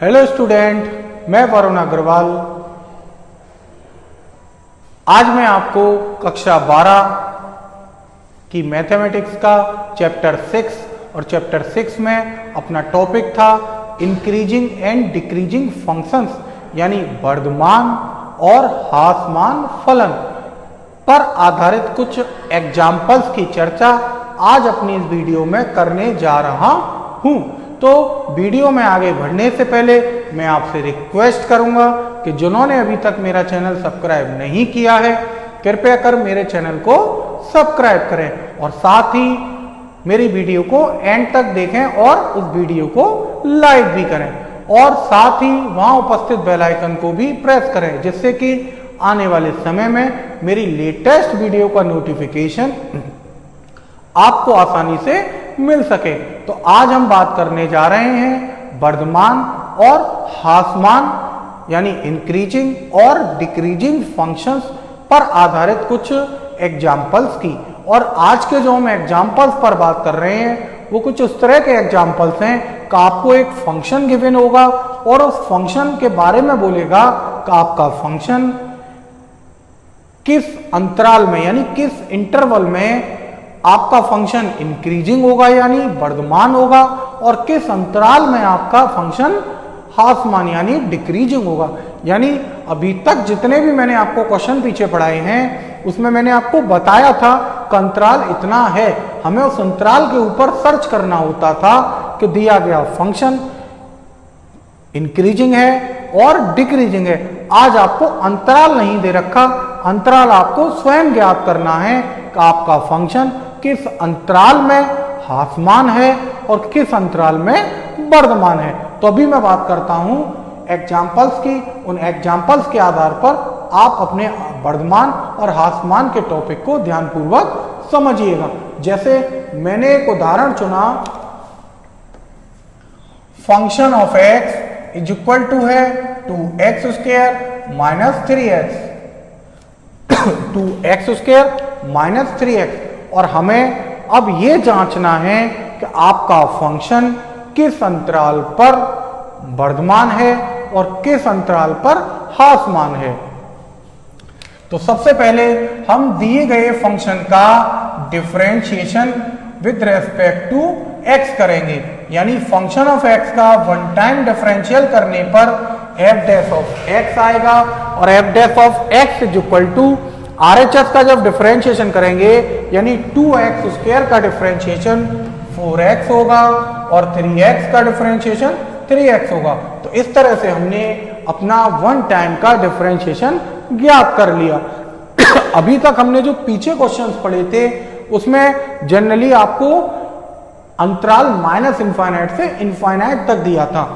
Hello student, मैं वरुण अग्रवाल। आज मैं आपको कक्षा 12 की मैथमेटिक्स का चैप्टर 6 और चैप्टर 6 में अपना टॉपिक था इंक्रीजिंग एंड डिक्रीजिंग फंक्शंस यानी वर्धमान और ह्रासमान फलन पर आधारित कुछ एग्जाम्पल्स की चर्चा आज अपनी इस वीडियो में करने जा रहा हूं। तो वीडियो में आगे बढ़ने से पहले मैं आपसे रिक्वेस्ट करूंगा कि जिन्होंने अभी तक मेरा चैनल सब्सक्राइब नहीं किया है कृपया कर मेरे चैनल को सब्सक्राइब करें और साथ ही मेरी वीडियो को एंड तक देखें और उस वीडियो को लाइक भी करें और साथ ही वहां उपस्थित बेल आइकन को भी प्रेस करें जिससे कि आने वाले समय में मेरी लेटेस्ट वीडियो का नोटिफिकेशन आपको आसानी से मिल सके। तो आज हम बात करने जा रहे हैं वर्धमान और ह्रासमान यानी इंक्रीजिंग और डिक्रीजिंग फंक्शंस पर आधारित कुछ एग्जाम्पल्स की। और आज के जो हम एग्जाम्पल्स पर बात कर रहे हैं वो कुछ उस तरह के एग्जाम्पल्स हैं कि आपको एक फंक्शन गिवन होगा और उस फंक्शन के बारे में बोलेगा कि आपका फंक्शन किस अंतराल में यानी किस इंटरवल में आपका फंक्शन इंक्रीजिंग होगा यानी वर्धमान होगा और किस अंतराल में आपका फंक्शन ह्रासमान यानी डिक्रीजिंग होगा। यानी अभी तक जितने भी मैंने आपको क्वेश्चन पीछे पढ़ाए हैं उसमें मैंने आपको बताया था कि अंतराल इतना है, हमें उस अंतराल के ऊपर सर्च करना होता था कि दिया गया फंक्शन इंक्रीजिंग है और डिक्रीजिंग है। आज आपको अंतराल नहीं दे रखा, अंतराल आपको स्वयं ज्ञात करना है कि आपका फंक्शन किस अंतराल में ह्रासमान है और किस अंतराल में वर्धमान है। तो अभी मैं बात करता हूं एग्जाम्पल्स की। उन एग्जाम्पल्स के आधार पर आप अपने वर्धमान और ह्रासमान के टॉपिक को ध्यानपूर्वक समझिएगा। जैसे मैंने एक उदाहरण चुना, function of x is equal to है 2x square minus 3x 2x square minus 3x। और हमें अब ये जांचना है कि आपका फंक्शन किस अंतराल पर वर्धमान है और किस अंतराल पर ह्रासमान है। तो सबसे पहले हम दिए गए फंक्शन का differentiation with respect to x करेंगे। यानी फंक्शन ऑफ x का वन टाइम डिफरेंशियल करने पर f डैश ऑफ x आएगा और f dash of x is equal to RHS का जब डिफरेंशिएशन करेंगे यानी 2x स्क्वायर का डिफरेंशिएशन 4x होगा और 3x का डिफरेंशिएशन 3x होगा। तो इस तरह से हमने अपना वन टाइम का डिफरेंशिएशन ज्ञात कर लिया। अभी तक हमने जो पीछे क्वेश्चंस पढ़े थे उसमें जनरली आपको अंतराल माइनस इनफाइनाइट से इनफाइनाइट तक दिया था।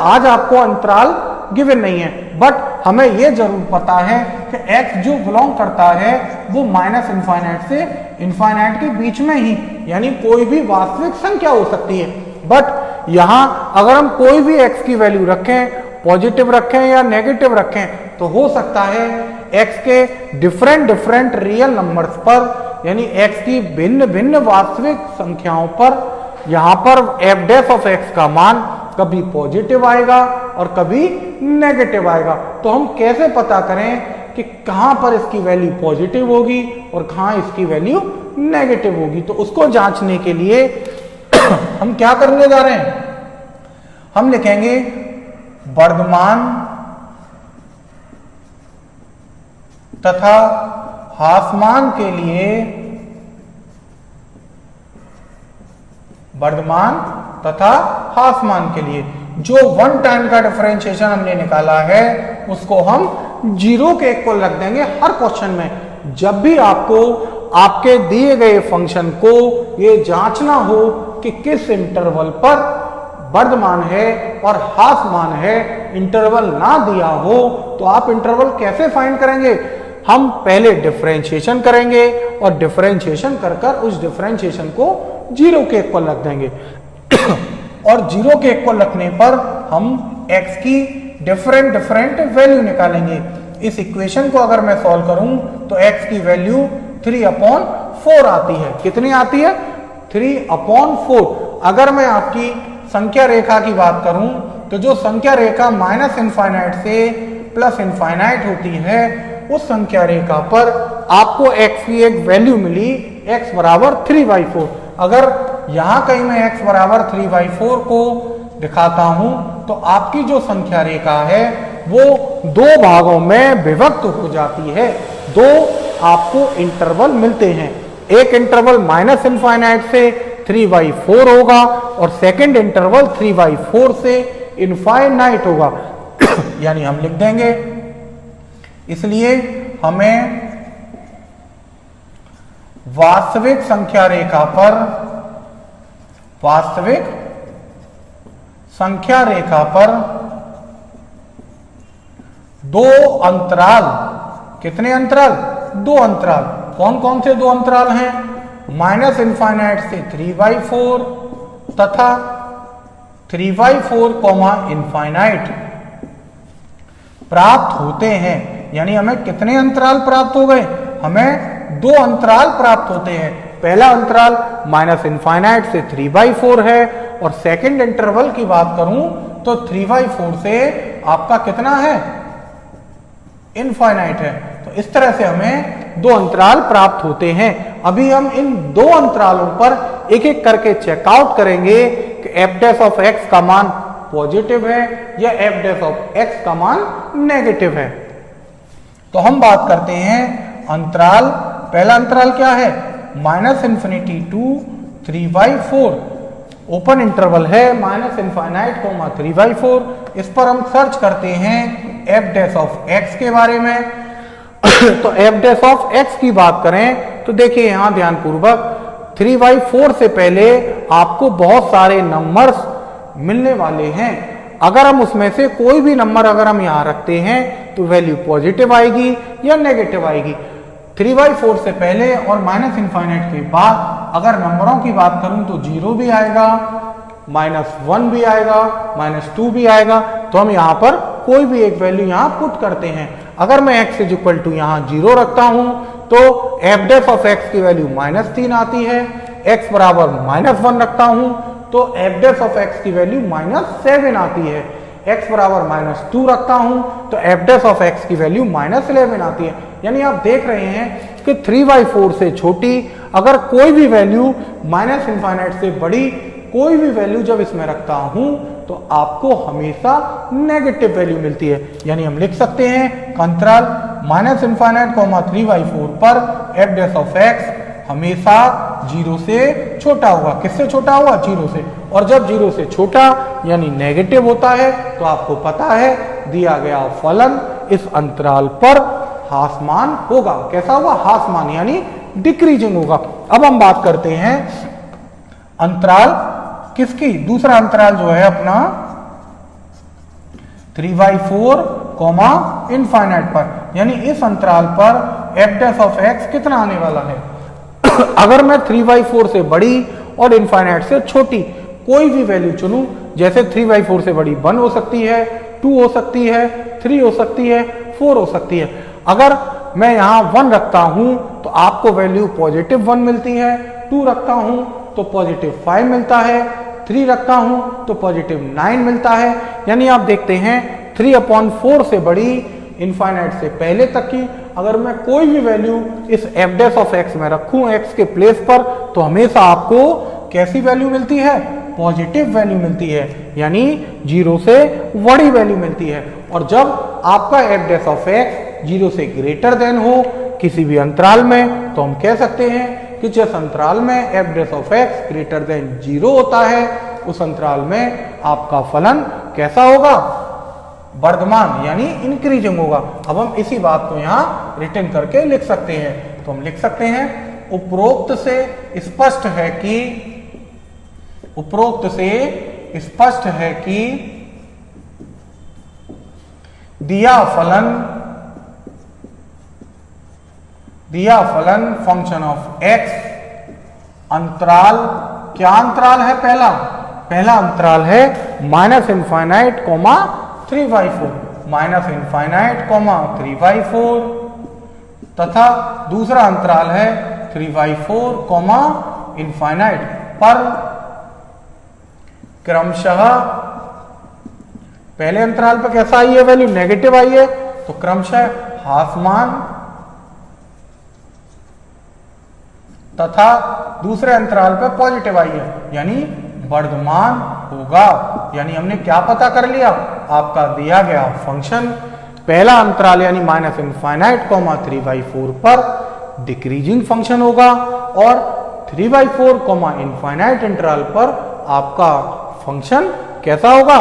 आज आपको अंतराल गिवन नहीं है बट हमें यह जरूर पता है कि x जो बिलोंग करता है वो माइनस इनफाइनाइट से इनफाइनाइट के बीच में ही यानी कोई भी वास्तविक संख्या हो सकती है। बट यहां अगर हम कोई भी x की वैल्यू रखें, पॉजिटिव रखें या नेगेटिव रखें तो हो सकता है x के डिफरेंट रियल नंबर्स पर यानी x की भिन्न भिन्न वास्तविक संख्याओं पर यहां पर f डैश ऑफ x का मान कभी पॉजिटिव आएगा और कभी नेगेटिव आएगा। तो हम कैसे पता करें कि कहां पर इसकी वैल्यू पॉजिटिव होगी और कहां इसकी वैल्यू नेगेटिव होगी। तो उसको जांचने के लिए हम क्या करने जा रहे हैं, हम लिखेंगे वर्धमान तथा ह्रासमान के लिए वर्धमान तथा ह्रासमान के लिए जो वन टाइम का डिफरेंशिएशन हमने निकाला है उसको हम 0 के इक्वल रख देंगे हर क्वेश्चन में। जब भी आपको आपके दिए गए फंक्शन को ये जांचना हो कि किस इंटरवल पर वर्धमान है और ह्रासमान है, इंटरवल ना दिया हो तो आप इंटरवल कैसे फाइंड करेंगे, हम पहले डिफरेंशिएशन करेंगे और डिफरेंशिएशन कर उस डिफरेंशिएशन को 0 के इक्वल रख देंगे। और 0 के इक्वल रखने पर हम x की डिफरेंट वैल्यू निकालेंगे। इस इक्वेशन को अगर मैं सॉल्व करूं तो x की वैल्यू 3/4 आती है। कितनी आती है? 3/4। अगर मैं आपकी संख्या रेखा की बात करूं तो जो संख्या रेखा माइनस इनफाइनाइट से प्लस इनफाइनाइट होती है उस संख्या रेखा पर आपको x की एक वैल्यू मिली x बराबर 3/4। अगर यहां कहीं मैं x बराबर 3/4 को दिखाता हूं तो आपकी जो संख्या रेखा है वो दो भागों में विभक्त हो जाती है। दो आपको इंटरवल मिलते हैं, एक इंटरवल माइनस इनफाइनाइट से 3/4 होगा और सेकंड इंटरवल 3/4 से इनफाइनाइट होगा। यानी हम लिख देंगे, इसलिए हमें वास्तविक संख्या रेखा पर दो अंतराल, कितने अंतराल? दो अंतराल। कौन कौन से दो अंतराल हैं? माइनस इनफाइनाइट से 3/4 तथा 3/4 इनफाइनाइट प्राप्त होते हैं। यानी हमें कितने अंतराल प्राप्त हो गए? हमें दो अंतराल प्राप्त होते हैं। पहला अंतराल माइनस इनफाइनाइट से 3/4 है और सेकंड इंटरवल की बात करूं तो 3/4 से आपका कितना है? इनफाइनाइट है। तो इस तरह से हमें दो अंतराल प्राप्त होते हैं। अभी हम इन दो अंतरालों पर एक एक करके चेकआउट करेंगे कि f' ऑफ x का मान पॉजिटिव है या f' ऑफ x का मान नेगेटिव है। तो हम बात करते हैं अंतराल, पहला अंतराल क्या है? Minus infinity to 3/4 open interval है, माइनस इनफाइनाइट 3/4। इस पर हम सर्च करते हैं f' ऑफ x के बारे में। तो f' ऑफ x की बात करें तो देखिए यहां ध्यानपूर्वक 3/4 से पहले आपको बहुत सारे नंबर्स मिलने वाले हैं। अगर हम उसमें से कोई भी नंबर अगर हम यहां रखते हैं तो वैल्यू पॉजिटिव आएगी या नेगेटिव आएगी। 3/4 से पहले और माइनस इनफाइनाइट के बाद अगर नंबरों की बात करूं तो 0 भी आएगा, -1 भी आएगा, -2 भी आएगा। तो हम यहां पर कोई भी एक वैल्यू यहां पुट करते हैं। अगर मैं x इज इक्वल टू यहां 0 रखता हूं तो f' ऑफ x की वैल्यू -3 आती है। x बराबर -1 रखता हूं तो f' ऑफ x की वैल्यू -7 आती है। x बराबर -2 रखता हूं तो f' ऑफ x की वैल्यू -11 आती है। यानी आप देख रहे हैं कि 3/4 से छोटी अगर कोई भी वैल्यू माइनस इनफाइनाइट से बड़ी कोई भी वैल्यू जब इसमें रखता हूं तो आपको हमेशा नेगेटिव वैल्यू मिलती है। यानी हम लिख सकते हैं अंतराल माइनस इनफाइनाइट 3/4 पर f' ऑफ x हमेशा 0 से छोटा होगा। किससे छोटा होगा? 0 से। और जब 0 से छोटा यानी नेगेटिव होता है तो आपको पता है दिया गया फलन इस अंतराल पर ह्रासमान होगा। कैसा होगा? ह्रासमान यानी डिक्रीजिंग होगा। अब हम बात करते हैं अंतराल किसकी? दूसरा अंतराल जो है अपना 3/4 इनफाइनाइट पर। यानी इस अंतराल पर f' ऑफ x कितना आने वाला है? अगर मैं 3/4 से बड़ी और इनफाइनाइट से छोटी कोई भी वैल्यू चुनूं, जैसे 3/4 से बड़ी 1 हो सकती है, 2 हो सकती है, 3 हो सकती है, 4 हो सकती है। अगर मैं यहां 1 रखता हूं तो आपको वैल्यू पॉजिटिव 1 मिलती है, 2 रखता हूं तो पॉजिटिव 5 मिलता है, 3 रखता हूं तो पॉजिटिव 9 मिलता है। यानी आप देखते हैं 3/4 से बड़ी इनफाइनाइट से पहले तक की अगर मैं कोई भी वैल्यू इस f' ऑफ x में रखूं x के प्लेस पर तो हमेशा आपको कैसी वैल्यू मिलती है? पॉजिटिव वैल्यू मिलती है। यानी 0 से बड़ी वैल्यू मिलती है। और जब आपका f' ऑफ x 0 से ग्रेटर देन हो किसी भी अंतराल में तो हम कह सकते हैं कि जिस अंतराल में f' of x greater than 0 होता है उस अंतराल में आपका फलन कैसा होगा? वर्धमान यानी इंक्रीजिंग होगा। अब हम इसी बात को यहां रिटर्न करके लिख सकते हैं। तो हम लिख सकते हैं उपरोक्त से स्पष्ट है कि दिया फलन फंक्शन ऑफ x अंतराल, क्या अंतराल है? पहला अंतराल है माइनस इनफाइनाइट 3/4, माइनस इनफाइनाइट 3/4 तथा दूसरा अंतराल है 3/4 इनफाइनाइट पर क्रमशः पहले अंतराल पे कैसा आई है वैल्यू, नेगेटिव आई है, तो क्रमशः ह्रासमान तथा दूसरे अंतराल पे पॉजिटिव आई है, यानी वर्धमान होगा। यानी हमने क्या पता कर लिया, आपका दिया गया फंक्शन पहला अंतराल यानी माइनस इनफाइनाइट 3/4 पर डिक्रीजिंग फंक्शन होगा और 3/4 इनफाइनाइट इंटरवल पर आपका फंक्शन कैसा होगा,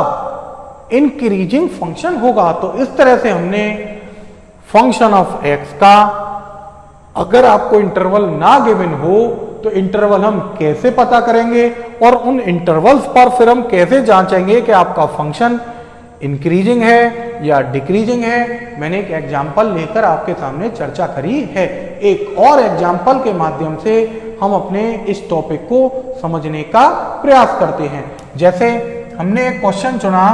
इंक्रीजिंग फंक्शन होगा। तो इस तरह से हमने फंक्शन ऑफ एक्स का, अगर आपको इंटरवल ना गिवन हो तो इंटरवल हम कैसे पता करेंगे और उन इंटरवल्स पर फिर हम कैसे जांचेंगे कि आपका फंक्शन इंक्रीजिंग है या डिक्रीजिंग है, मैंने एक एग्जाम्पल लेकर आपके सामने चर्चा करी है। एक और एग्जाम्पल के माध्यम से हम अपने इस टॉपिक को समझने का प्रयास करते हैं। जैसे हमने एक क्वेश्चन चुना,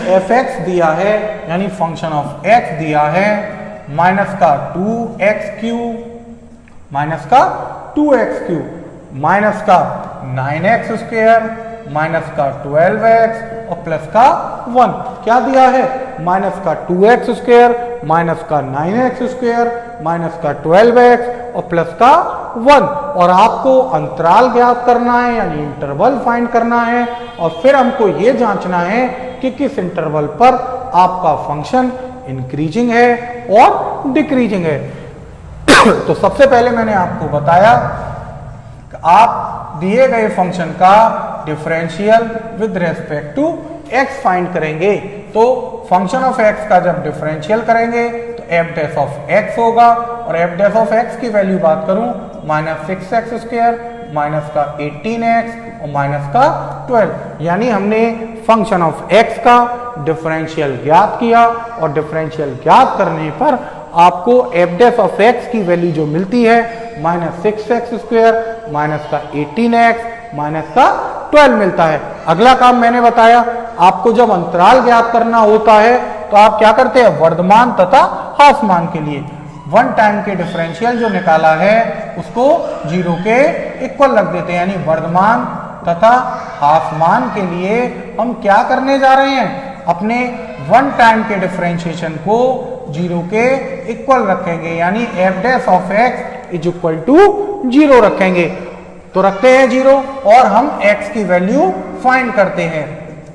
एफ एक्स दिया है यानी फंक्शन ऑफ एक्स दिया है माइनस का 2x³ माइनस का 2x³ माइनस का 9x² माइनस का 12x और प्लस का 1। क्या दिया है, माइनस का 2x² माइनस का 9x² माइनस का 12x और प्लस का 1। और आपको अंतराल ज्ञात करना है यानी इंटरवल फाइंड करना है और फिर हमको ये जांचना है कि किस इंटरवल पर आपका फंक्शन इंक्रीजिंग है और डिक्रीजिंग है। तो सबसे पहले मैंने आपको बताया कि आप दिए गए फंक्शन का differential with respect to x find करेंगे। तो फंक्शन ऑफ एक्स का जब डिफरेंशियल करेंगे तो एफ डैश ऑफ एक्स होगा और एफ डैश ऑफ एक्स की वैल्यू बात करूं -6x² माइनस का 18x और माइनस का 12। यानी हमने फंक्शन ऑफ एक्स का डिफरेंशियल ज्ञात किया और डिफरेंशियल ज्ञात करने पर आपको एफ डैश ऑफ एक्स की वैल्यू जो मिलती है -6x² माइनस का 18x माइनस का 12 मिलता है। अगला काम मैंने बताया, आपको जब अंतराल ज्ञात करना होता है तो आप क्या करते हैं, वर्धमान तथा ह्रासमान के लिए वन टाइम के डिफरेंशियल जो निकाला है उसको 0 के इक्वल रख देते हैं। यानी वर्धमान तथा ह्रासमान के लिए हम क्या करने जा रहे हैं, अपने वन टाइम के डिफरेंशिएशन को 0 के इक्वल रखेंगे, यानी f dash of x is equal to 0 रखेंगे। तो रखते हैं 0 और हम x की वैल्यू फाइंड करते हैं,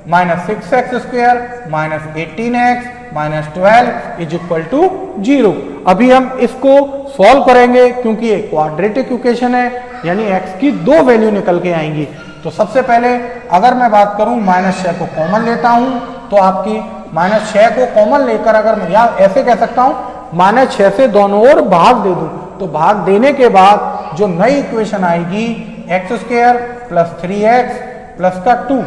-6x² minus 18x minus 12 is equal to 0। अभी हम इसको सॉल्व करेंगे क्योंकि ये क्वाड्रेटिक इक्वेशन है, यानी x की दो वैल्यू निकल के आएंगी। तो सबसे पहले अगर मैं बात करूं -6 को कॉमन लेता हूं तो आपकी -6 को कॉमन लेकर अगर मैं या ऐसे कह सकता हूं -6 से दोनों ओर भाग दे दूं, तो भाग देने के बाद जो नई इक्वेशन आएगी x² प्लस 3x प्लस का 2,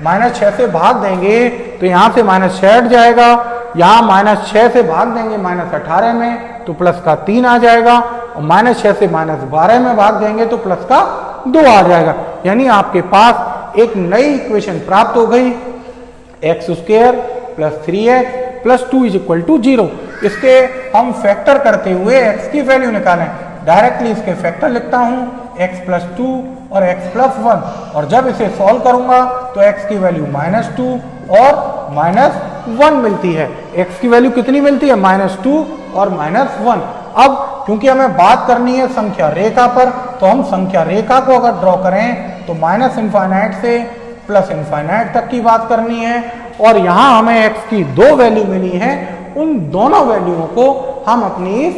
-6 से भाग देंगे तो यहां से -6 हट जाएगा, यहां -6 से भाग देंगे -18 में तो प्लस का 3 आ जाएगा और -6 से -12 में भाग देंगे तो प्लस का 2 आ जाएगा। यानी आपके पास एक नई इक्वेशन प्राप्त हो गई, x² plus 3x plus 2 is equal to 0। इसके हम फैक्टर करते हुए x की वैल्यू निकालें, डायरेक्टली इसके फैक्टर लिखता हूं x प्लस 2 और x प्लस 1 और जब इसे सॉल्व करूंगा तो x की वैल्यू -2 और -1 मिलती है। x की वैल्यू कितनी मिलती है, -2 और -1। अब क्योंकि हमें बात करनी है संख्या रेखा पर, तो हम संख्या रेखा को अगर ड्रॉ करें तो -∞ से +∞ तक की बात करनी है और यहाँ हमें x की दो वैल्यू मिली है, उन दोनों वैल्यूओं को हम अपनी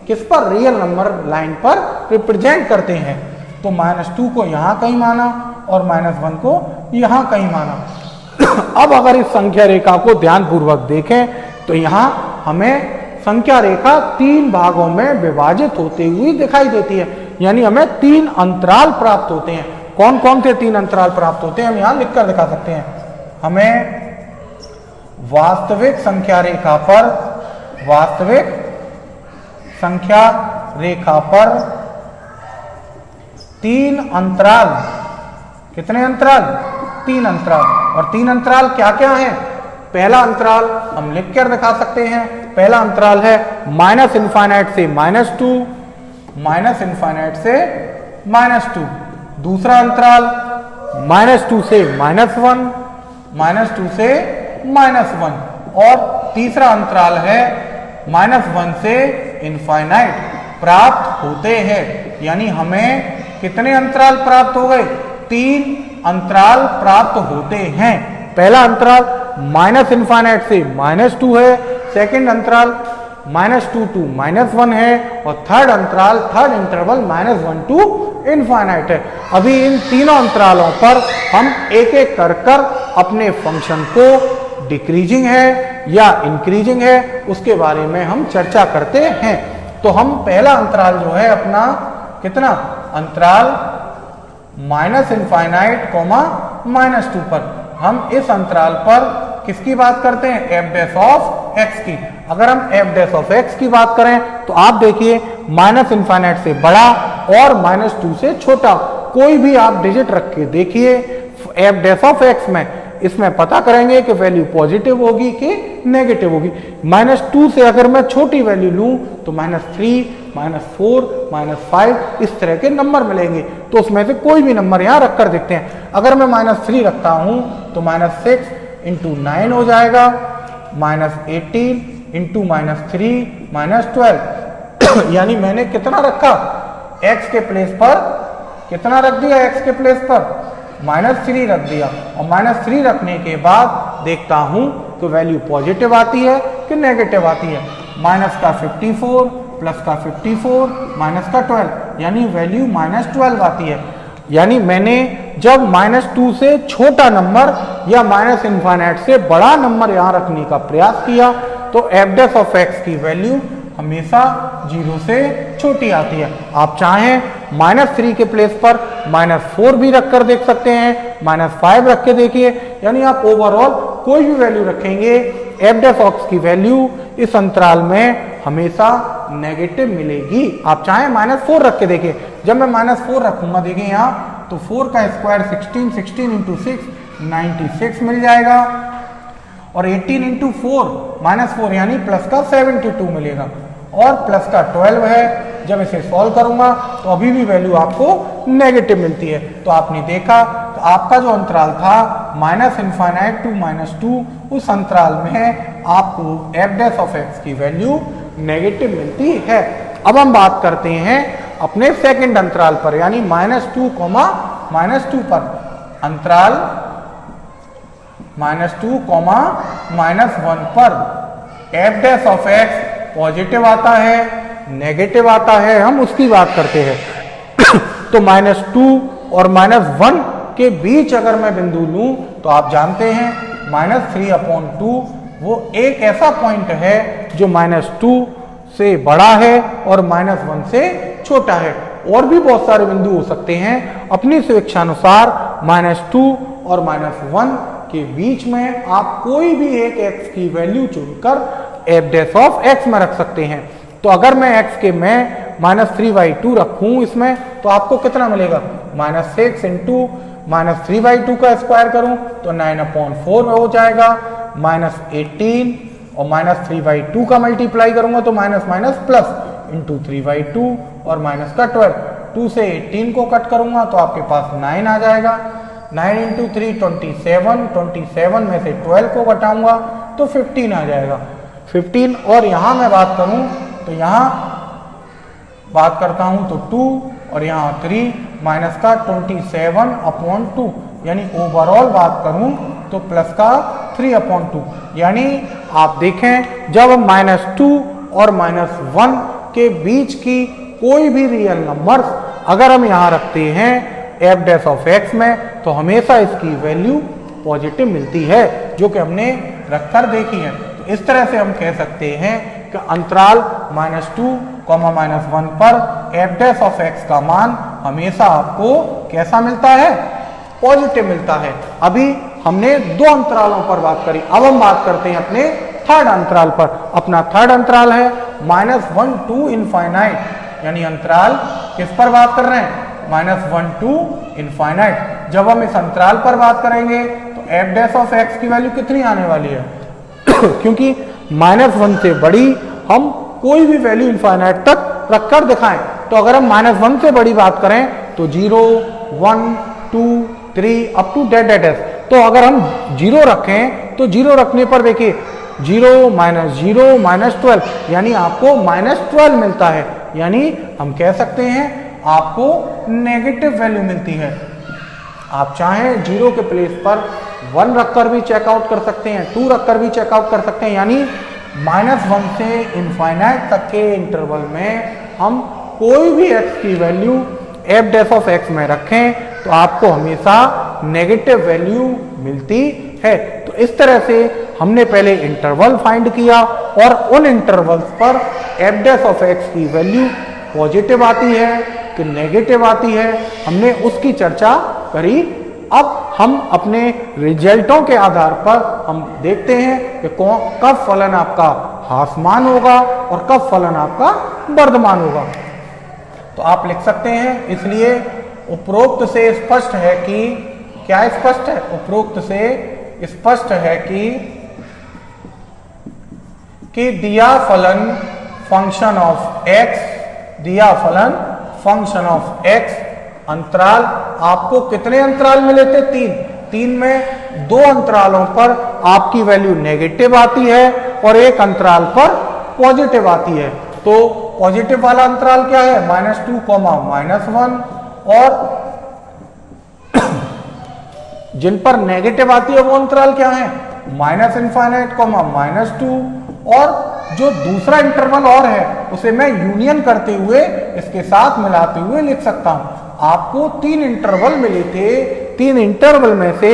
किस पर, रियल नंबर लाइन पर रिप्रेजेंट करते हैं। तो -2 को यहाँ कहीं माना और -1 को यहाँ कहीं माना। अब अगर इस संख्या रेखा को ध्यानपूर्वक देखें तो यहाँ हमें संख्या रेखा 3 भागों में विभाजित होते हुए दिखाई देती है, यानी हमें 3 अंतराल प्राप्त होते हैं। कौन कौन से 3 अंतराल प्राप्त होते हैं हम यहाँ लिखकर दिखा सकते हैं। हमें वास्तविक संख्या रेखा पर, वास्तविक संख्या रेखा पर 3 अंतराल, कितने अंतराल, 3 अंतराल। और 3 अंतराल क्या क्या हैं, पहला अंतराल हम लिख कर दिखा सकते हैं, पहला अंतराल है -∞ से -2, -∞ से -2। दूसरा अंतराल -2 से -1, -2 से -1 और तीसरा अंतराल है -1 से इनफाइनाइट प्राप्त होते हैं। यानी हमें कितने अंतराल प्राप्त हो गए? 3 अंतराल प्राप्त होते हैं। पहला अंतराल -इनफाइनाइट से -2 है, सेकंड अंतराल -2 टू -1 है और थर्ड इंटरवल -1 टू इनफाइनाइट है। अभी इन तीनों अंतरालों पर हम एक एक कर अपने फंक्शन को डिक्रीजिंग है या इंक्रीजिंग है उसके बारे में हम चर्चा करते हैं। तो हम पहला अंतराल जो है अपना कितना अंतराल -इनफाइनाइट -2 पर हम इस अंतराल पर किसकी बात करते हैं? f' की। अगर हम f' की बात करें तो आप देखिए -इनफाइनाइट से बड़ा और -2 से छोटा कोई भी आप डिजिट रख के देखिए f' में, इसमें पता करेंगे कि वैल्यू पॉजिटिव होगी कि नेगेटिव होगी। -2 से अगर मैं छोटी वैल्यू लूं तो -3, -4, -5 इस तरह के नंबर मिलेंगे। तो उसमें से कोई भी नंबर यहां रखकर देखते हैं। अगर मैं -3 रखता हूं तो -6 × 9 हो जाएगा, -18 × -3 -12 यानी मैंने कितना रखा? x के प्लेस पर कितना रख दिया? x के प्लेस पर -3 रख दिया और -3 रखने के बाद देखता हूं तो वैल्यू पॉजिटिव आती है कि नेगेटिव आती है। माइनस का 54, प्लस का 54, माइनस का 12 यानी वैल्यू -12 आती है। यानी मैंने जब -2 से छोटा नंबर या -इनफाइनाइट से बड़ा नंबर यहां रखने का प्रयास किया तो f' की वैल्यू हमेशा 0 से छोटी आती है। आप चाहें -3 के प्लेस पर -4 भी रखकर देख सकते हैं, -5 रख के देखिए। यानी आप ओवरऑल कोई भी वैल्यू रखेंगे f' की वैल्यू इस अंतराल में हमेशा नेगेटिव मिलेगी। आप चाहें -4 रख के देखिए। जब मैं -4 रखूंगा देखिए यहाँ तो 4 का स्क्वायर 16, 16 × 6 96 मिल जाएगा और 18 × 4 -4 यानी प्लस का 72 मिलेगा और प्लस का 12 है। जब इसे सॉल्व करूंगा तो अभी भी वैल्यू आपको नेगेटिव मिलती है। तो आपने देखा तो आपका जो अंतराल था -इनफाइनाइट टू -2 उस अंतराल में आपको f' की वैल्यू नेगेटिव मिलती है। अब हम बात करते हैं अपने सेकंड अंतराल पर यानी -2, -2 पर अंतराल -2, -1 पर f' पॉजिटिव आता है नेगेटिव आता है, हम उसकी बात करते हैं। तो -2 और -1 के बीच अगर मैं बिंदु लूं तो आप जानते हैं -3/2 वो एक ऐसा पॉइंट है जो -2 से बड़ा है और -1 से छोटा है। और भी बहुत सारे बिंदु हो सकते हैं, अपनी स्वेच्छानुसार -2 और -1 के बीच में आप कोई भी एक x की वैल्यू चुनकर f' में रख सकते हैं। तो अगर मैं x के मैं -3/2 रखूं इसमें तो आपको कितना मिलेगा? -6 × -3/2 का स्क्वायर करूं तो 9/4 में हो जाएगा, -18 और -3/2 का मल्टीप्लाई करूंगा तो माइनस प्लस × 3/2 और माइनस का 12, 2 से 18 को कट करूंगा तो आपके पास 9 आ जाएगा। 9 × 3 27, 27 में से 12 को घटाऊंगा तो 15 आ जाएगा। 15 और यहाँ मैं बात करूं तो यहाँ बात करता हूं तो 2 और यहाँ 3 माइनस का 27/2 यानी ओवरऑल बात करूं तो प्लस का 3/2। यानी आप देखें जब हम -2 और -1 के बीच की कोई भी रियल नंबर्स अगर हम यहाँ रखते हैं f' में तो हमेशा इसकी वैल्यू पॉजिटिव मिलती है जो कि हमने रखकर देखी है। तो इस तरह से हम कह सकते हैं कि अंतराल -2, -1 पर f' का मान हमेशा आपको कैसा मिलता है? पॉजिटिव मिलता है। अभी हमने दो अंतरालों पर बात करी, अब हम बात करते हैं अपने थर्ड अंतराल पर। अपना थर्ड अंतराल है -1 to इनफाइनाइट यानी अंतराल किस पर बात कर रहे हैं? -1 to इनफाइनाइट। जब हम इस अंतराल पर बात करेंगे तो f' की वैल्यू कितनी आने वाली है? क्योंकि -1 से बड़ी हम कोई भी वैल्यू इनफाइनाइट तक रखकर दिखाएं। तो अगर हम -1 से बड़ी बात करें तो 0, 1, 2, 3 अप टू डेड तो अगर हम 0 रखें तो 0 रखने पर देखिए 0 माइनस 12 यानी आपको -12 मिलता है, यानी हम कह सकते हैं आपको नेगेटिव वैल्यू मिलती है। आप चाहें 0 के प्लेस पर 1 रखकर भी चेकआउट कर सकते हैं, 2 रखकर भी चेकआउट कर सकते हैं, यानी -1 से इनफाइनाइट तक के इंटरवल में हम कोई भी x की वैल्यू f' में रखें तो आपको हमेशा नेगेटिव वैल्यू मिलती है। तो इस तरह से हमने पहले इंटरवल फाइंड किया और उन इंटरवल्स पर f' की वैल्यू पॉजिटिव आती है कि नेगेटिव आती है, हमने उसकी चर्चा करी। अब हम अपने रिजल्टों के आधार पर हम देखते हैं कि कब फलन आपका ह्रासमान होगा और कब फलन आपका वर्धमान होगा। तो आप लिख सकते हैं, इसलिए उपरोक्त से स्पष्ट है कि क्या स्पष्ट है, उपरोक्त से स्पष्ट है कि दिया फलन फंक्शन ऑफ x, दिया फलन फंक्शन ऑफ x अंतराल, आपको कितने अंतराल मिले थे, 3 में 2 अंतरालों पर आपकी वैल्यू नेगेटिव आती है और एक अंतराल पर पॉजिटिव आती है। तो पॉजिटिव वाला अंतराल क्या है, -2, -1, और जिन पर नेगेटिव आती है वो अंतराल क्या है, -∞, -2, और जो दूसरा इंटरवल और है उसे मैं यूनियन करते हुए इसके साथ मिलाते हुए लिख सकता हूं। आपको 3 इंटरवल मिले थे, 3 इंटरवल में से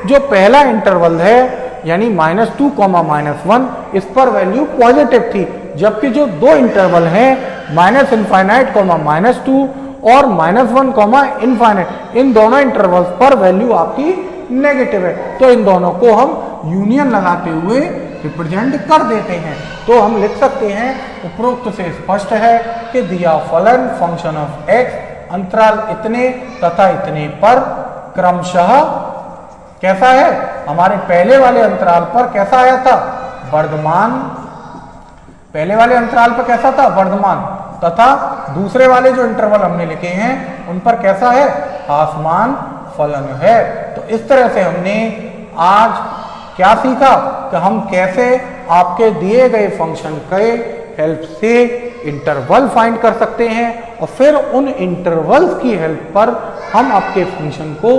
जो पहला इंटरवल है यानी -2, -1, इस पर वैल्यू पॉजिटिव थी, जबकि जो 2 इंटरवल हैं -∞, -2 और -1, इन दोनों इंटरवल्स पर वैल्यू आपकी नेगेटिव है। तो इन दोनों को हम यूनियन लगाते हुए रिप्रेजेंट कर देते हैं। तो हम लिख सकते हैं उपरोक्त से स्पष्ट है कि दिया फलन फंक्शन ऑफ x अंतराल इतने तथा इतने पर क्रमशः कैसा है, हमारे पहले वाले अंतराल पर कैसा आया था, वर्धमान, पहले वाले अंतराल पर कैसा था, वर्धमान, तथा दूसरे वाले जो इंटरवल हमने लिखे हैं उन पर कैसा है, ह्रासमान फलन है। तो इस तरह से हमने आज क्या सीखा कि हम कैसे आपके दिए गए फंक्शन के हेल्प से इंटरवल फाइंड कर सकते हैं और फिर उन इंटरवल्स की हेल्प पर हम आपके फंक्शन को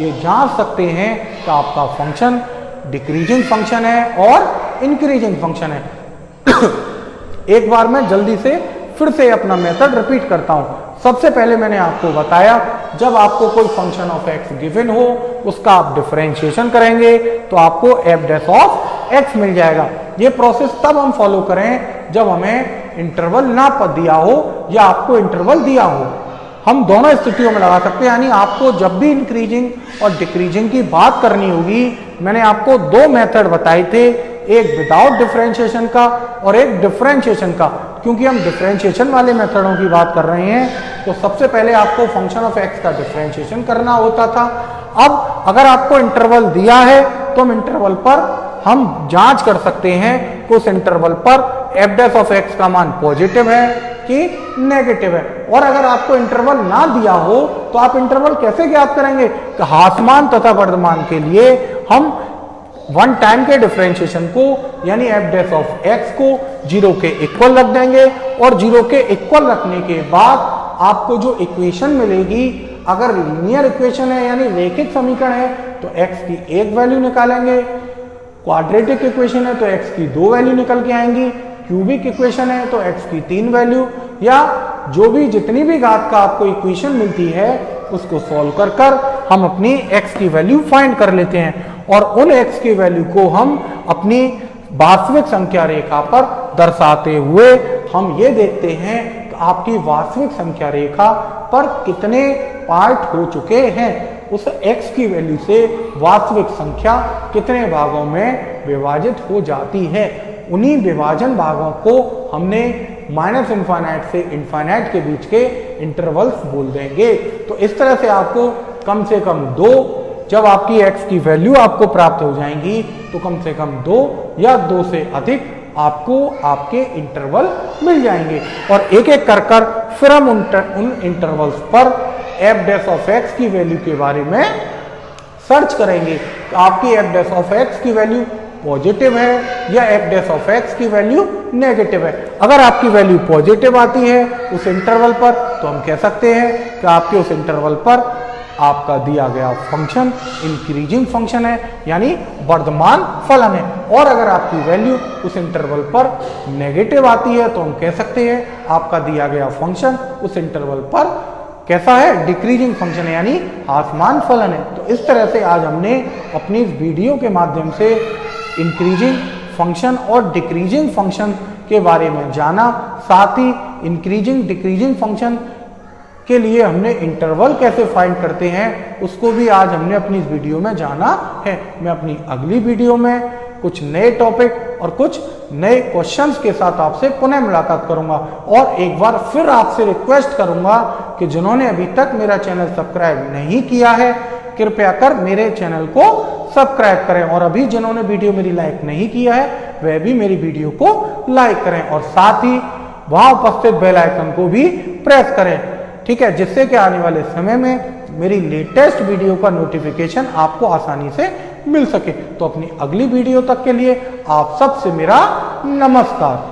ये जांच सकते हैं कि आपका फंक्शन डिक्रीजिंग फंक्शन है और इंक्रीजिंग फंक्शन है। एक बार मैं जल्दी से फिर से अपना मेथड रिपीट करता हूं। सबसे पहले मैंने आपको बताया जब आपको कोई फंक्शन ऑफ x गिवन हो उसका आप डिफरेंशिएशन करेंगे तो आपको f' मिल जाएगा। ये प्रोसेस तब हम फॉलो करें जब हमें इंटरवल ना दिया हो या आपको इंटरवल दिया हो। हम दोनों स्थितियों में लगा सकते हैं, यानी आपको जब भी इंक्रीजिंग और डिक्रीजिंग की बात करनी होगी, मैंने आपको 2 मेथड बताए थे, एक विदाउट डिफरेंशिएशन का और एक डिफरेंशिएशन का। क्योंकि हम डिफरेंशिएशन वाले मेथडों की बात कर रहे हैं तो सबसे पहले आपको फंक्शन ऑफ x का डिफरेंशिएशन करना होता था। अब अगर आपको इंटरवल दिया है तो हम इंटरवल पर हम जांच कर सकते हैं कि उस इंटरवल पर f' का मान पॉजिटिव है कि नेगेटिव है। और अगर आपको इंटरवल ना दिया हो तो आप इंटरवल कैसे ज्ञात करेंगे कि ह्रासमान तथा वर्धमान के लिए हम 1 टाइम के डिफरेंशिएशन को यानी f' को 0 के इक्वल रख देंगे और 0 के इक्वल रखने के बाद आपको जो इक्वेशन मिलेगी, अगर लीनियर इक्वेशन है यानी रैखिक समीकरण है तो x की 1 वैल्यू निकालेंगे, क्वाड्रेटिक इक्वेशन है तो x की 2 वैल्यू निकल के आएंगी, क्यूबिक इक्वेशन है तो x की 3 वैल्यू, या जो भी जितनी भी घात का आपको इक्वेशन मिलती है उसको सॉल्व कर हम अपनी x की वैल्यू फाइंड कर लेते हैं और उन x की वैल्यू को हम अपनी वास्तविक संख्या रेखा पर दर्शाते हुए हम ये देखते हैं कि आपकी वास्तविक संख्या रेखा पर कितने पार्ट हो चुके हैं। उस x की वैल्यू से वास्तविक संख्या कितने भागों में विभाजित हो जाती है। उन्हीं विभाजन भागों को हमने -∞ से इनफाइनाइट के बीच के इंटरवल्स बोल देंगे। तो इस तरह से आपको कम से कम 2, जब आपकी x की वैल्यू आपको प्राप्त हो जाएंगी तो कम से कम 2 या 2 से अधिक आपको आपके इंटरवल मिल जाएंगे और एक एक कर फिर हम उन इंटरवल्स पर f' की वैल्यू के बारे में सर्च करेंगे कि आपकी एफ डैश ऑफ एक्स की वैल्यू पॉजिटिव है या एफ डैश ऑफ एक्स की वैल्यू नेगेटिव है। अगर आपकी वैल्यू पॉजिटिव आती है उस इंटरवल पर तो हम कह सकते हैं कि आपके उस इंटरवल पर आपका दिया गया फंक्शन इंक्रीजिंग फंक्शन है, यानी वर्धमान फलन है। और अगर आपकी वैल्यू उस इंटरवल पर नेगेटिव आती है तो हम कह सकते हैं आपका दिया गया फंक्शन उस इंटरवल पर कैसा है, डिक्रीजिंग फंक्शन है, यानी ह्रासमान फलन है। तो इस तरह से आज हमने अपनी इस वीडियो के माध्यम से इंक्रीजिंग फंक्शन और डिक्रीजिंग फंक्शन के बारे में जाना, साथ ही इंक्रीजिंग डिक्रीजिंग फंक्शन के लिए हमने इंटरवल कैसे फाइंड करते हैं उसको भी आज हमने अपनी इस वीडियो में जाना है। मैं अपनी अगली वीडियो में कुछ नए टॉपिक और कुछ नए क्वेश्चंस के साथ आपसे पुनः मुलाकात करूंगा। और एक बार फिर आपसे रिक्वेस्ट करूंगा कि जिन्होंने अभी तक मेरा चैनल सब्सक्राइब नहीं किया है कृपया कर मेरे चैनल को सब्सक्राइब करें, और अभी जिन्होंने वीडियो मेरी लाइक नहीं किया है वह भी मेरी वीडियो को लाइक करें और साथ ही वहां उपस्थित बेल आइकन को भी प्रेस करें, ठीक है, जिससे कि आने वाले समय में मेरी लेटेस्ट वीडियो का नोटिफिकेशन आपको आसानी से मिल सके। तो अपनी अगली वीडियो तक के लिए आप सबसे मेरा नमस्कार।